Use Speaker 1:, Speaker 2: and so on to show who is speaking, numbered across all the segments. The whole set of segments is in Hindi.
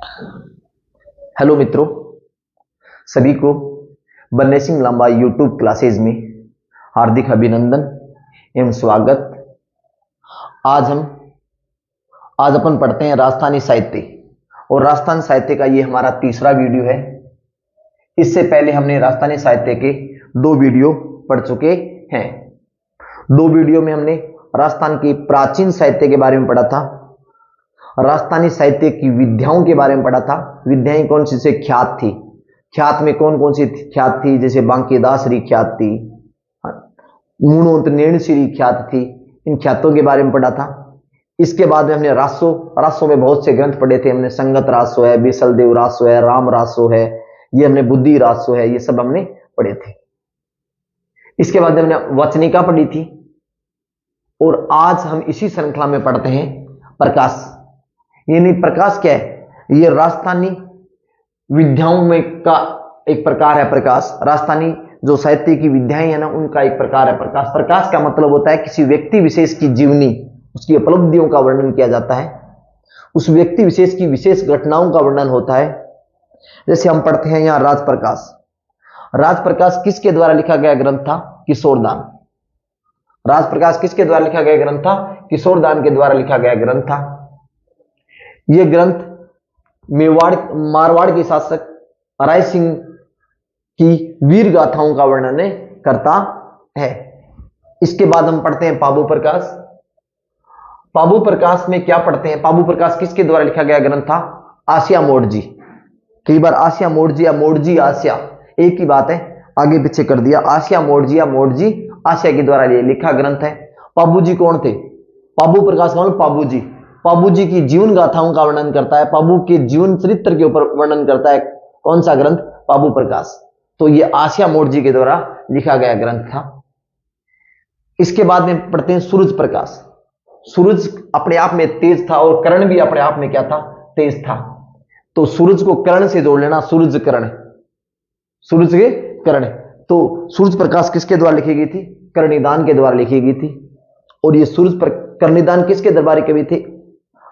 Speaker 1: हेलो मित्रों, सभी को बन्ने सिंह लांबा यूट्यूब क्लासेज में हार्दिक अभिनंदन एवं स्वागत। आज अपन पढ़ते हैं राजस्थानी साहित्य और राजस्थानी साहित्य का ये हमारा तीसरा वीडियो है। इससे पहले हमने राजस्थानी साहित्य के 2 वीडियो पढ़ चुके हैं। 2 वीडियो में हमने राजस्थान के प्राचीन साहित्य के बारे में पढ़ा था, राजस्थानी साहित्य की विद्याओं के बारे में पढ़ा था। विद्याएं कौन सी से ख्यात थी, ख्यात में कौन कौन सी ख्यात थी, जैसे बांकेदासरी ख्यात थी, मूणोत निर्णश्री ख्यात थी। इन ख्यातों के बारे में पढ़ा था। इसके बाद में हमने रासों में बहुत से ग्रंथ पढ़े थे। हमने संगत रासो है, बीसलदेव रासो है, राम रासो है, ये हमने बुद्धि रासो है, ये सब हमने पढ़े थे। इसके बाद हमने वचनिका पढ़ी थी और आज हम इसी श्रृंखला में पढ़ते हैं प्रकाश। ये नहीं, प्रकाश क्या है? ये राजस्थानी विद्याओं में का एक प्रकार है। प्रकाश राजस्थानी जो साहित्य की विद्याएं है ना, उनका एक प्रकार है प्रकाश। प्रकाश का मतलब होता है किसी व्यक्ति विशेष की जीवनी, उसकी उपलब्धियों का वर्णन किया जाता है, उस व्यक्ति विशेष की विशेष घटनाओं का वर्णन होता है। जैसे हम पढ़ते हैं यहां राजप्रकाश। राजप्रकाश किसके द्वारा लिखा गया ग्रंथ था? किशोरदान। राजप्रकाश किसके द्वारा लिखा गया ग्रंथ था? किशोरदान के द्वारा लिखा गया ग्रंथ था। यह ग्रंथ मारवाड़ के शासक राय सिंह की वीर गाथाओं का वर्णन करता है। इसके बाद हम पढ़ते हैं पाबू प्रकाश। पाबू प्रकाश में क्या पढ़ते हैं? पाबू प्रकाश किसके द्वारा लिखा गया ग्रंथ था? आसिया मोड़जी। कई बार आसिया मोड़जी या मोड़जी आसिया एक ही बात है, आगे पीछे कर दिया। आसिया मोड़जी या मोड़जी आसिया के द्वारा लिखा ग्रंथ है। पाबू जी कौन थे? पाबू प्रकाश कौन? पाबू जी। पाबू जी की जीवन गाथाओं का वर्णन करता है, पाबू के जीवन चरित्र के ऊपर वर्णन करता है। कौन सा ग्रंथ? पाबू प्रकाश। तो ये आसिया मोड़जी के द्वारा लिखा गया ग्रंथ था। इसके बाद में पढ़ते हैं सूरज प्रकाश। सूरज अपने आप में तेज था और कर्ण भी अपने आप में क्या था? तेज था। तो सूरज को कर्ण से जोड़ लेना, सूरज कर्ण, सूरज के कर्ण। तो सूरज प्रकाश किसके द्वारा लिखी गई थी? कर्णिदान के द्वारा लिखी गई थी। और ये कर्णिदान किसके दरबारी कवि थे?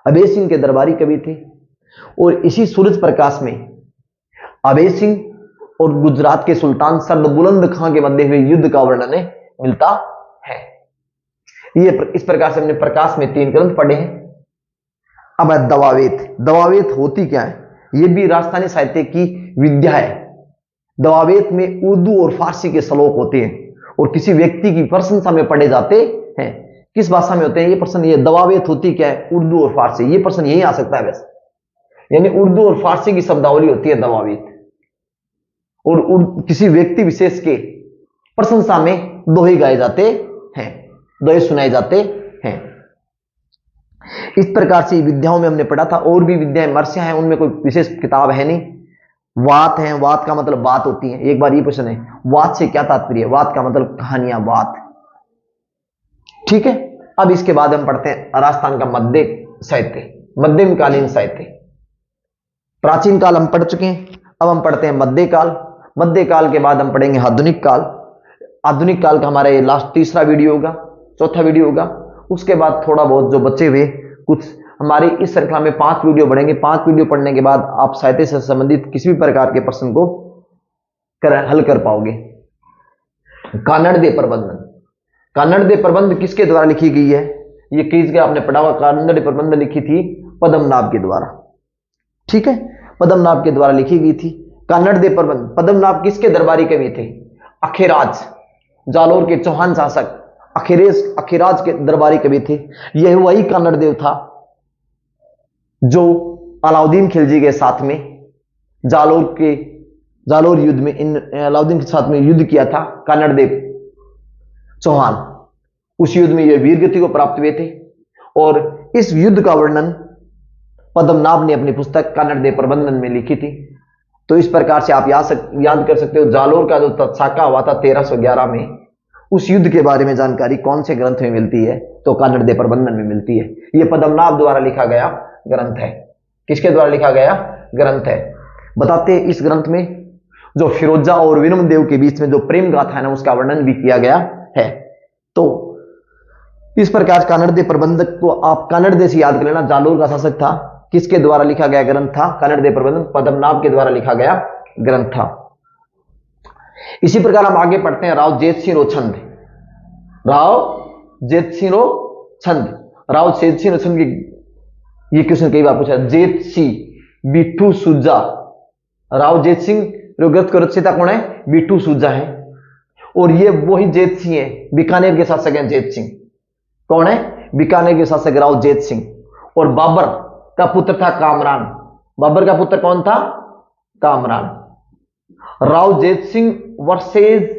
Speaker 1: अभय सिंह के दरबारी कवि थे। और इसी सूरज प्रकाश में अभय सिंह और गुजरात के सुल्तान सरदबुलंद खां के मध्य हुए युद्ध का वर्णन मिलता है। ये इस प्रकार से हमने प्रकाश में 3 ग्रंथ पढ़े हैं। अब है दवावेत। दवावेत होती क्या है? ये भी राजस्थानी साहित्य की विद्या है। दवावेत में उर्दू और फारसी के श्लोक होते हैं और किसी व्यक्ति की प्रशंसा में पढ़े जाते हैं। किस भाषा में होते हैं ये प्रश्न? ये दवावेत होती क्या है? उर्दू और फारसी। ये प्रश्न यही आ सकता है वैसे, यानी उर्दू और फारसी की शब्दावली होती है दवावेत। और किसी व्यक्ति विशेष के प्रशंसा में दोहे गाए जाते हैं, दोहे सुनाए जाते हैं। इस प्रकार से विद्याओं में हमने पढ़ा था। और भी विद्याएं मर्सियां हैं, उनमें कोई विशेष किताब है नहीं। वात है, वात का मतलब बात होती है। एक बार ये प्रश्न है, वात से क्या तात्पर्य? वात का मतलब कहानियां, बात। ठीक है। अब इसके बाद हम पढ़ते हैं राजस्थान का मध्य साहित्य, मध्यमकालीन साहित्य। प्राचीन काल हम पढ़ चुके हैं, अब हम पढ़ते हैं मध्यकाल। मध्यकाल के बाद हम पढ़ेंगे आधुनिक काल। आधुनिक काल का हमारा ये लास्ट तीसरा वीडियो होगा, चौथा वीडियो होगा। उसके बाद थोड़ा बहुत जो बचे हुए कुछ हमारी इस श्रृंखला में 5 वीडियो बढ़ेंगे। 5 वीडियो पढ़ने के बाद आप साहित्य से संबंधित किसी भी प्रकार के प्रश्न को हल कर पाओगे। कानड़दे प्रबंधन। कानड़दे प्रबंध किसके द्वारा लिखी गई है? ये किस के आपने पढ़ा हुआ? कानड़दे प्रबंध लिखी थी पद्मनाभ के द्वारा। ठीक है, पद्मनाभ के द्वारा लिखी गई थी कानड़दे प्रबंध। पद्मनाभ किसके दरबारी कवि थे? अखेराज, जालोर के चौहान शासक अखेराज के दरबारी कवि थे। यह वही कानड़देव था जो अलाउद्दीन खिलजी के साथ में जालोर युद्ध में अलाउद्दीन के साथ में युद्ध किया था। कानड़देव चौहान उस युद्ध में ये वीरगति को प्राप्त हुए थे और इस युद्ध का वर्णन पद्मनाभ ने अपनी पुस्तक कानड़दे प्रबंधन में लिखी थी। तो इस प्रकार से आप याद कर सकते हो, जालोर का जो तत्साका हुआ था 1311 में, उस युद्ध के बारे में जानकारी कौन से ग्रंथ में मिलती है? तो कानड़दे प्रबंधन में मिलती है। यह पद्मनाभ द्वारा लिखा गया ग्रंथ है। किसके द्वारा लिखा गया ग्रंथ है? बताते इस ग्रंथ में जो फिरोजा और विनमदेव के बीच में जो प्रेम गाथा है ना, उसका वर्णन भी किया गया है। तो इस प्रकार कानड़दे प्रबंधक को आप कानड़दे से याद कर लेना। जालोर का शासक था किसके द्वारा लिखा गया ग्रंथ था? कन्नड़ प्रबंध पद्मनाभ के द्वारा लिखा गया ग्रंथ था। इसी प्रकार हम आगे पढ़ते हैं राव जेत सिंह रोछंद। राव जेत सिंह रोछंद, राव जेत सिंह रोछंद की ये क्वेश्चन कई बार पूछा। जेत सिंह बिट्ठू सुजा, राव जेत सिंह ग्रंथ का रचयिता कौन है? बिट्ठू सुजा है। और ये वही जेत सिंह है, बीकानेर के शासक हैं जेत सिंह। कौन है? बीकानेर के शासक राव जेत सिंह। और बाबर का पुत्र था कामरान। बाबर का पुत्र कौन था? कामरान। राव जेत सिंह वर्सेस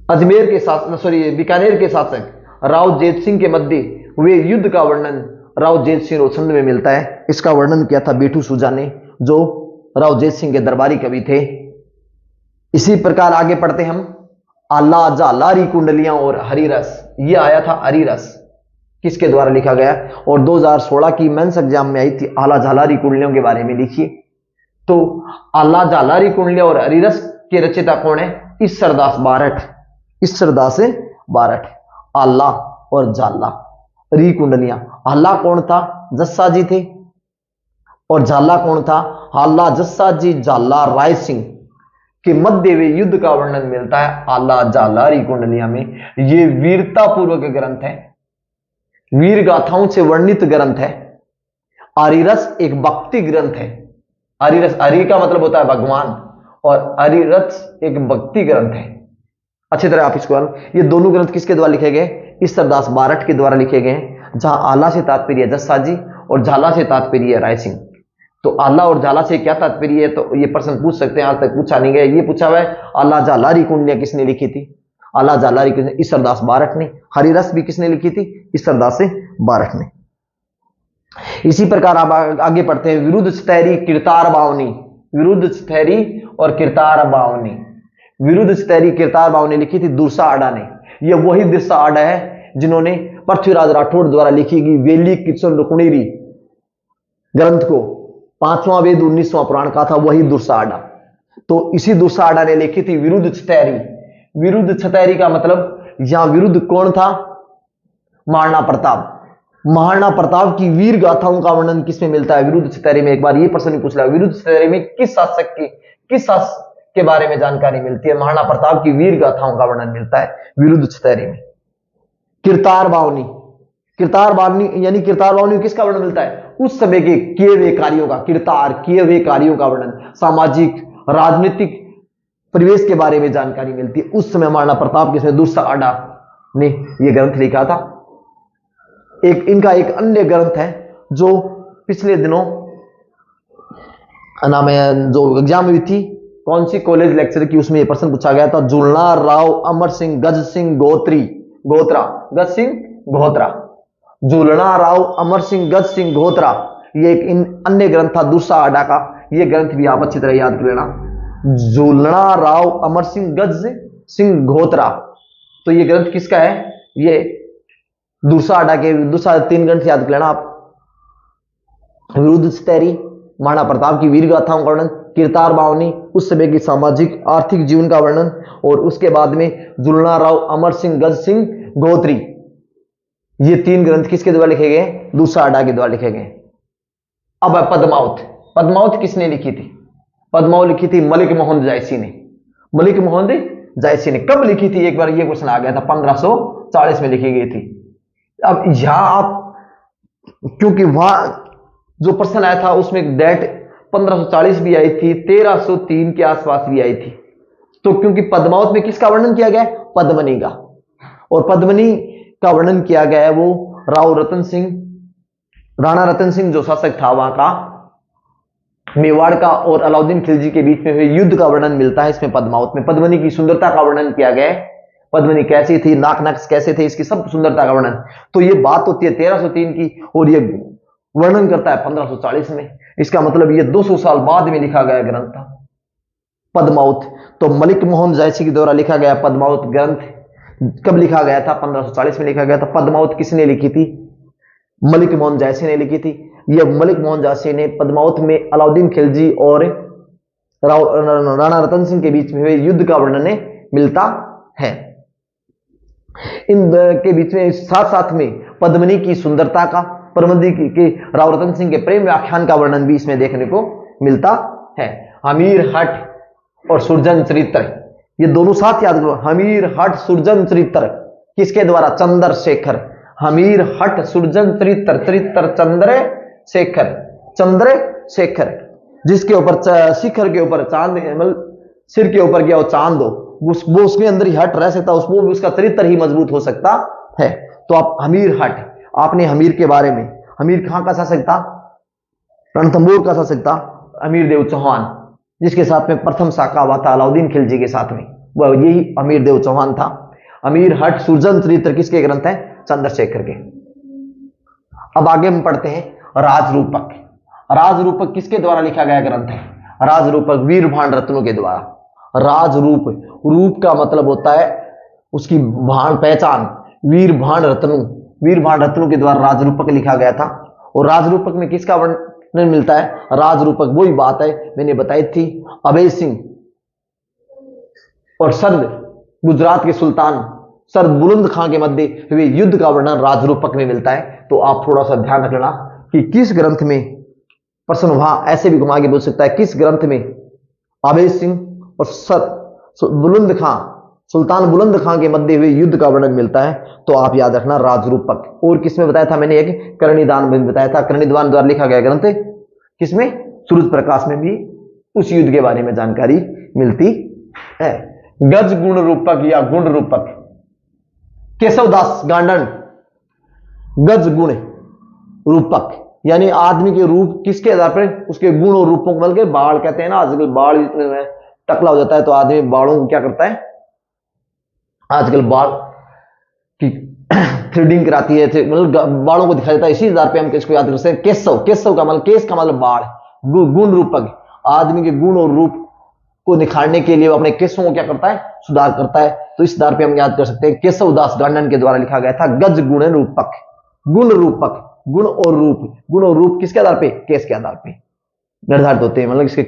Speaker 1: अजमेर के शासक, बीकानेर के शासक राव जेत सिंह के मध्य हुए युद्ध का वर्णन राव जेत सिंह रोछंद में मिलता है। इसका वर्णन किया था बिट्ठू सुजा ने, जो राव जेत सिंह के दरबारी कवि थे। इसी प्रकार आगे पढ़ते हम। आला जालारी कुंडलियां और हरिरस, ये आया था हरिरस, किसके द्वारा लिखा गया? और 2016 की मेंस एग्जाम में आई थी। आला जालारी कुंडलियों के बारे में लिखिए। तो आला जालारी कुंडलियां और हरिरस के रचयिता कौन है? ईश्वरदास बारठ। ईश्वरदास बारठ। आला और जाला री कुंडलियां। आला कौन था? जस्सा जी थे। और झाला कौन था? आला जस्सा जी झाला राय सिंह के मध्य वे युद्ध का वर्णन मिलता है आला जालारी कुंडलियां में। ये वीरता पूर्वक ग्रंथ है, वीर गाथाओं से वर्णित ग्रंथ है। हरिरस एक भक्ति ग्रंथ है। हरिरस, हरि का मतलब होता है भगवान, और हरिरस एक भक्ति ग्रंथ है। अच्छी तरह आप इसको, ये दोनों ग्रंथ किसके द्वारा लिखे गए? ईश्वरदास बारठ के द्वारा लिखे गए, जहां आला से तात्पर्य जस्सा जी और झाला से तात्पर्य राय सिंह। तो आला और झाला से क्या तात्पर्य है? तो ये प्रश्न पूछ सकते हैं, आज तक पूछा नहीं गया। ये पूछा हुआ है आला जालारी कुंडलियां किसने लिखी थी? आला जालारी किसने? ईश्वरदास बारठ ने। हरिरस भी किसने लिखी थी? ईश्वरदास बारठ ने। इसी प्रकार आप आगे पढ़ते हैं। विरुद्ध स्थैरी किरतार बावनी, विरुद्ध स्थैरी और किरतार बावनी। विरुद्ध स्थैरी किरतार बावनी लिखी थी दुर्सा आडा ने। यह वही दुर्सा आडा है जिन्होंने पृथ्वीराज राठौड़ द्वारा लिखी गई वेली किचन रुक्मिणी ग्रंथ को 5वां वेद 19वां पुराण का था, वही दुर्सा आडा। तो इसी दुर्सा आडा ने लिखी थी विरुद्ध स्थैरी। विरुद्ध स्थैरी का मतलब, यहां विरुद्ध कौन था? महाराणा प्रताप। महाराणा प्रताप की वीर गाथाओं का वर्णन किसमें मिलता है? विरुद्ध स्थैरी में। एक बार ये प्रश्न पूछ लिया, विरुद्ध स्थैरी में किस शासक के बारे में जानकारी मिलती है? महाराणा प्रताप की वीर गाथाओं का वर्णन मिलता है विरुद्ध स्थैरी में। किरतार बावनी, किरतार बावनी यानी किरतार बावनी किसका वर्णन मिलता है? उस समय के किए हुए कार्यों का, किरतार किए हुए कार्यों का वर्णन, सामाजिक राजनीतिक परिवेश के बारे में जानकारी मिलती है। उस समय महाराणा प्रताप के दुर्सा आडा ने यह ग्रंथ लिखा था। एक इनका एक अन्य ग्रंथ है जो पिछले दिनों नाम है, जो एग्जाम हुई थी कौन सी कॉलेज लेक्चर की, उसमें यह प्रश्न पूछा गया था। झूलना राव अमर सिंह गज सिंह गोत्रा, गज सिंह गोत्रा, झूलना राव अमर सिंह गज सिंह गोत्रा, ये एक अन्य ग्रंथ था दुर्सा आडा का। यह ग्रंथ भी आप अच्छी तरह याद कर लेना। झूलना राव अमर सिंह गज सिंह गोत्रा, तो यह ग्रंथ किसका है? ये दुर्सा आडा के। दुर्सा 3 ग्रंथ याद कर लेना आप। विरुद्ध स्थैरी, महाराणा प्रताप की वीर गाथाओं का वर्णन, किरतार बावनी उस समय की सामाजिक आर्थिक जीवन का वर्णन, और उसके बाद में झूलना राव अमर सिंह गज सिंह गोत्री। ये 3 ग्रंथ किसके द्वारा लिखे गए? दुर्सा आडा के द्वारा लिखे गए। अब पद्मावत। पद्मावत किसने लिखी थी? पद्मावत लिखी थी मलिक मोहन जायसी ने। मलिक मोहन जायसी ने कब लिखी थी? एक बार ये क्वेश्चन आ गया था, 1540 में लिखी गई थी। अब यहां आप, क्योंकि वहां जो प्रश्न आया था उसमें डेट 1540 भी आई थी, 1303 के आसपास भी आई थी। तो क्योंकि पद्मावत में किसका वर्णन किया गया है? पद्मनी का। और पद्मनी का वर्णन किया गया है वो राव रतन सिंह, राणा रतन सिंह जो शासक था वहां का, मेवाड़ का, और अलाउद्दीन खिलजी के बीच में हुए युद्ध का वर्णन मिलता है इसमें पद्मावत में। पद्मनी की सुंदरता का वर्णन किया गया है। पद्मनी कैसी थी, नाक नक्श कैसे थे, इसकी सब सुंदरता का वर्णन। तो ये बात होती है 1303 की, और ये वर्णन करता है 1540 में। इसका मतलब ये 200 साल बाद में लिखा गया ग्रंथ था पद्मावत। तो मलिक मोहन जायसी के द्वारा लिखा गया पद्मावत ग्रंथ कब लिखा गया था? 1540 में लिखा गया था। पद्मावत किसने लिखी थी? मलिक मोहन जायसी ने लिखी थी। यह मलिक मोहन जायसी ने पद्मावत में अलाउद्दीन खिलजी और राणा रतन सिंह के बीच में हुए युद्ध का वर्णन मिलता है। इन के बीच में साथ साथ में पद्मनी की सुंदरता का, प्रबंधी के राव रतन सिंह के प्रेम व्याख्यान का वर्णन भी इसमें देखने को मिलता है। हमीर हट और सुरजन चरित्र, ये दोनों साथ याद करो। हमीर हट सुरजन चरित्र किसके द्वारा? चंद्रशेखर। हमीर हट सुरजन चरित्र, चरित्र चंद्रशेखर, चंद्रशेखर, जिसके ऊपर शिखर के ऊपर चांद, मतलब सिर के ऊपर गया वो चांद हो, वो उसके अंदर ही हट रह सकता, उसको भी उसका चरित्र ही मजबूत हो सकता है। तो आप हमीर हट, आपने हमीर के बारे में, हमीर कहां का शासक था? रणथंभौर का शासक था अमीर देव चौहान, जिसके साथ में प्रथम साका हुआ था अलाउद्दीन खिलजी के साथ में, वह यही अमीर देव चौहान था। अमीर हट सुरजन चरित्र किसके ग्रंथ है? चंद्रशेखर के। अब आगे हम पढ़ते हैं राजरूपक। राजरूपक किसके द्वारा लिखा गया ग्रंथ है? राजरूपक वीर भाण रत्नों के द्वारा। राजरूप, रूप का मतलब होता है उसकी भाण, पहचान। वीर भाण रत्नों, वीर भाण रत्नों के द्वारा राजरूपक लिखा गया था। और राजरूपक में किसका वर्णन मिलता है? राजरूपक वही बात है मैंने बताई थी, अभय सिंह और सर्द गुजरात के सुल्तान सर बुलंद खां के मध्य हुए युद्ध का वर्णन राजरूपक में मिलता है। तो आप थोड़ा सा ध्यान रखना कि किस ग्रंथ में, प्रश्न वहां ऐसे भी घुमा के बोल सकता है, किस ग्रंथ में अभय सिंह और सर बुलंद खां, सुल्तान बुलंद खां के मध्य हुए युद्ध का वर्णन मिलता है। तो आप याद रखना राजरूपक। और किसमें बताया था मैंने? एक करणीदान में बताया था। करणीदान द्वारा लिखा गया ग्रंथ किसमें? सूरज प्रकाश में भी उस युद्ध के बारे में जानकारी मिलती है। गज गुण रूपक या गुण रूपक, केशवदास गांडन। गज गुण रूपक यानी आदमी के रूप किसके आधार पर? उसके गुण और रूपों को, बल्कि के बाल कहते हैं ना, आजकल बाल इतने टकला हो जाता है तो आदमी बालों को क्या करता है, आजकल बाल की थ्रेडिंग कराती है, मतलब बालों को दिखाया जाता है। इसी आधार पे हम किसको याद करते हैं? केशव। केशव का मतलब, केस का मतलब बाल। गुण रूपक आदमी के गुण और रूप को निखारने के लिए वो अपने केशों को क्या करता है? सुधार करता है। तो इस आधार पे हम याद कर सकते हैं केशवदास गांडन के द्वारा लिखा गया था गज गुण रूपक। गुण रूपक, गुण और रूप, गुण और रूप किसके आधार पे? केस के आधार पे निर्धारित होते हैं। मतलब इसके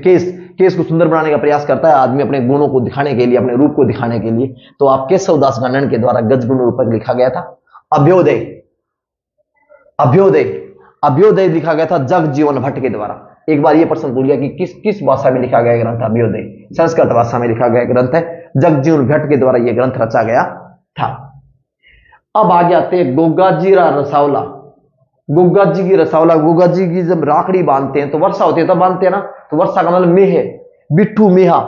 Speaker 1: केस को सुंदर बनाने का प्रयास करता है आदमी अपने गुणों को दिखाने के लिए, अपने रूप को दिखाने के लिए। तो आप केशवदास गांडन के द्वारा गज गुण रूपक लिखा गया था। अभ्योदय, अभ्योदय, अभ्योदय लिखा गया था जगजीवन भट्ट के द्वारा। एक बार यह प्रश्न पूछ गया कि किस भाषा में लिखा गया ग्रंथ? अभ्योदय संस्कृत भाषा में लिखा गया ग्रंथ है। जगजीवन भट्ट के द्वारा यह ग्रंथ रचा गया था। अब आगे आते हैं गोगा जी रसावला। गोगा जी की रसावला, गोगा जी की जब राखड़ी बांधते हैं तो वर्षा होती है तब बांधते हैं ना, तो वर्षा का मतलब मेह है, बिट्ठू मेहा,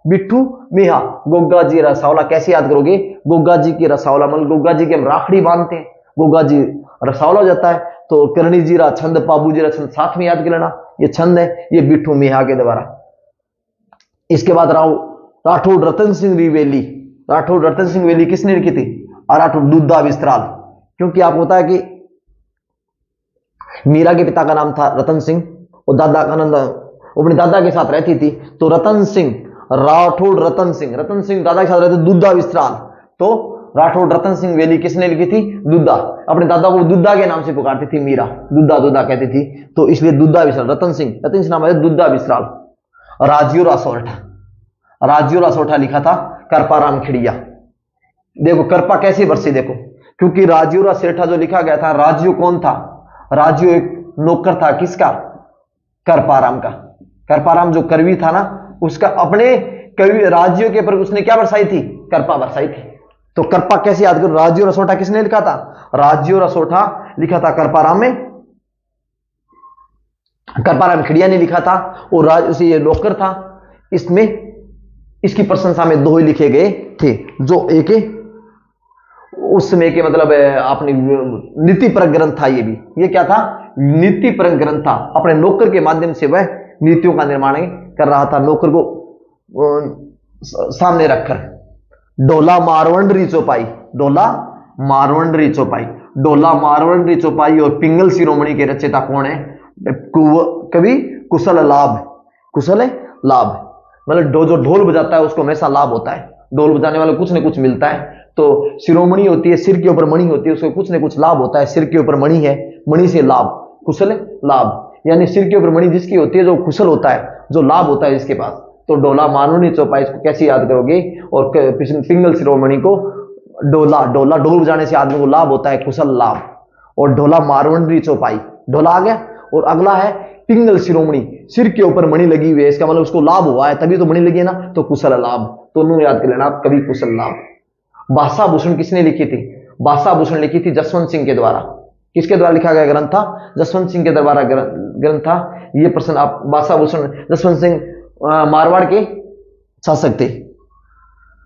Speaker 1: बिट्ठू मेहा। गोगा जी रसावला कैसे याद करोगे? गोगा जी की रसावला मतलब गोगा जी की हम राखड़ी बांधते हैं, गोगा जी रसावला हो जाता है। तो करणी जीरा छंद, पाबू जीरा छंद साथ में याद कर लेना, ये छंद है, ये बिट्ठू मेहा के द्वारा। इसके बाद राठौड़ रतन सिंह रिवेली। राठौड़ रतन सिंह रिवेली किसने लिखी थी? राठौड़ दुद्धा विस्त्राल। क्योंकि आपको पता है कि मीरा के पिता का नाम था रतन सिंह और दादा का नंद, अपने दादा के साथ रहती थी। तो रतन सिंह, राठौड़ रतन सिंह, रतन सिंह दादा के साथ रहते दुद्धा विस्त्राल। तो राठौड़ रतन सिंह वेली किसने लिखी थी? दुद्धा। अपने दादा को दुद्धा के नाम से पुकारती थी मीरा, दुद्धा दुद्धा कहती थी, तो इसलिए दुद्धा विस्त्राल। रतन सिंह, रतन सिंह नाम है दुद्धा विस्त्राल। राजियोरा सोरठा, राजियोरा सोरठा लिखा था करपाराम खिड़िया। देखो करपा कैसी बरसी, देखो, क्योंकि राजियोरा सेठा जो लिखा गया था, राजियो कौन था? राजियो एक नौकर था किसका? करपाराम का। करपाराम जो करवी था ना, उसका अपने कवि राजियो के पर उसने क्या बरसाई थी? करपा बरसाई थी। तो करपा कैसे याद करो? राजियो रसोठा किसने लिखा था? राजियो रसोठा लिखा था करपाराम में, करपाराम खिड़िया ने लिखा था। और उसे ये नौकर था। इसमें इसकी प्रशंसा में दोहे लिखे गए थे, जो एक उस समय के मतलब आपने नीति परक ग्रंथ था। ये क्या था? नीति परक ग्रंथ था। अपने नौकर के माध्यम से वह नीतियों का निर्माण कर रहा था, नौकर को सामने रखकर। डोला मारवंडरी चौपाई, डोला मारवंडरी चौपाई, डोला मारवंडरी चौपाई और पिंगल शिरोमणि के रचयिता कौन है? कवि कुशल लाभ। कुशल लाभ मतलब जो ढोल बजाता है उसको हमेशा लाभ होता है, ढोल बजाने वाले कुछ न कुछ मिलता है। तो शिरोमणि होती है, सिर के ऊपर मणि होती है, उसको कुछ न कुछ लाभ होता है। सिर के ऊपर मणि है, मणि से लाभ, कुशल लाभ, यानी सिर के ऊपर मणि जिसकी होती है, जो कुशल होता है, जो लाभ होता है जिसके पास। तो डोला मारवंडरी चौपाई, इसको कैसे याद करोगे? और पिंगल शिरोमणि को डोला, डोला ढोल बजाने से आदमी को लाभ होता है, कुशल लाभ। और डोला मारवंडरी चौपाई, ढोला आ गया। और अगला है पिंगल शिरोमणि, सिर के ऊपर मणि लगी हुई है, इसका मतलब उसको लाभ हुआ है तभी तो मणि लगी है ना, तो कुशल लाभ। तो नू याद कर लेना आप, कवि कुशल लाभ। भाषा भूषण किसने लिखी थी? भाषा भूषण लिखी थी जसवंत सिंह के द्वारा। किसके द्वारा लिखा गया ग्रंथ था? जसवंत सिंह के द्वारा ग्रंथ था। ये प्रश्न आप, भाषा भूषण जसवंत सिंह मारवाड़ के शासक थे।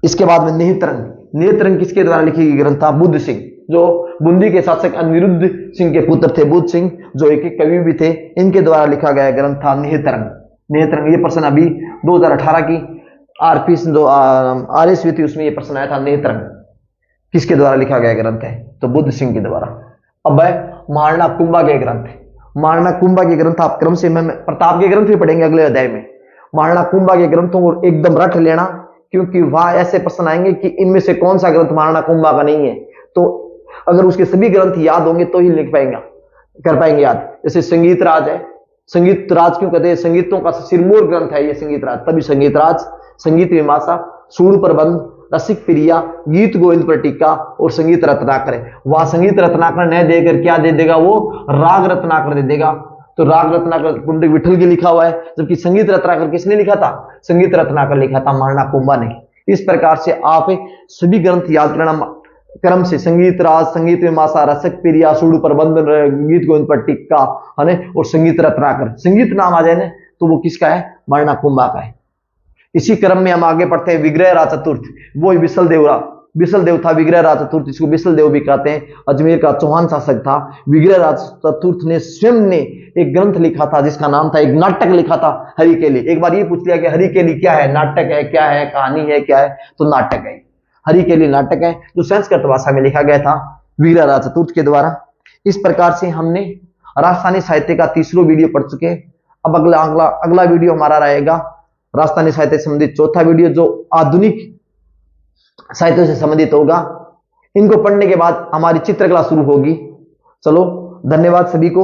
Speaker 1: इसके बाद में नेत्रंग, नेत्रंग किसके द्वारा लिखी गई ग्रंथ था? बुद्ध सिंह, जो बूंदी के शासक अनिरुद्ध सिंह के पुत्र थे। बुद्ध सिंह जो एक कवि भी थे, इनके द्वारा लिखा गया ग्रंथ था नेत्रंग। नेत्रंग, ये प्रश्न अभी 2018 की आरपी जो आरएसवी थी उसमें ये प्रश्न आया था, नेत्रंग किसके द्वारा लिखा गया ग्रंथ है? तो बुद्ध सिंह के द्वारा। अब है महाराणा कुंभा के ग्रंथ। महाराणा कुंभा के ग्रंथ आप क्रम से, मैं प्रताप के ग्रंथ भी पढ़ेंगे अगले अध्याय में। महाराणा कुंभा के ग्रंथों को एकदम रट लेना, क्योंकि वहां ऐसे प्रश्न आएंगे कि इनमें से कौन सा ग्रंथ महाराणा कुंभा का नहीं है। तो अगर उसके सभी ग्रंथ याद होंगे तो ही लिख पाएंगे, कर पाएंगे याद। जैसे संगीत राज है, संगीत राज क्यों कहते हैं? संगीतों का सिरमौर ग्रंथ है ये संगीत राज, तभी संगीत राज। संगीत मीमांसा, सूर प्रबंध, रसिक प्रिया, गीत गोविंद पर टीका और संगीत रत्नाकर है। वहां संगीत रत्नाकर न देकर क्या दे देगा? वो राग रत्नाकर दे देगा। तो राग रत्नाकर पंडित विठल के लिखा हुआ है, जबकि संगीत रत्नाकर किसने लिखा था? संगीत रत्नाकर लिखा था महाराणा कुंभा ने। इस प्रकार से आप सभी ग्रंथ याद करना क्रम से, संगीत राज, संगीत मीमांसा, रसिक प्रिया, सूर प्रबंध, गीत गोविंद पर टीका है ना, और संगीत रत्नाकर। संगीत नाम आ जाए ना तो वो किसका है? महाराणा कुंभा का है। इसी क्रम में हम आगे पढ़ते हैं विग्रह राज चतुर्थ। वो विसल देव था विग्रह राज चतुर्थ, इसको विसल देव भी कहते हैं। अजमेर का चौहान शासक था। विग्रह राज चतुर्थ ने स्वयं ने एक ग्रंथ लिखा था जिसका नाम था, एक नाटक लिखा था हरिकेली। एक बार ये पूछ लिया कि हरिकेली क्या है? नाटक है, क्या है, कहानी है, क्या है? तो नाटक है। हरिकेली नाटक है जो संस्कृत भाषा में लिखा गया था विग्रह राज चतुर्थ के द्वारा। इस प्रकार से हमने राजस्थानी साहित्य का 3रा वीडियो पढ़ चुके। अब अगला वीडियो हमारा रहेगा राजस्थानी साहित्य से संबंधित 4था वीडियो, जो आधुनिक साहित्य से संबंधित होगा। इनको पढ़ने के बाद हमारी चित्रकला शुरू होगी। चलो, धन्यवाद सभी को।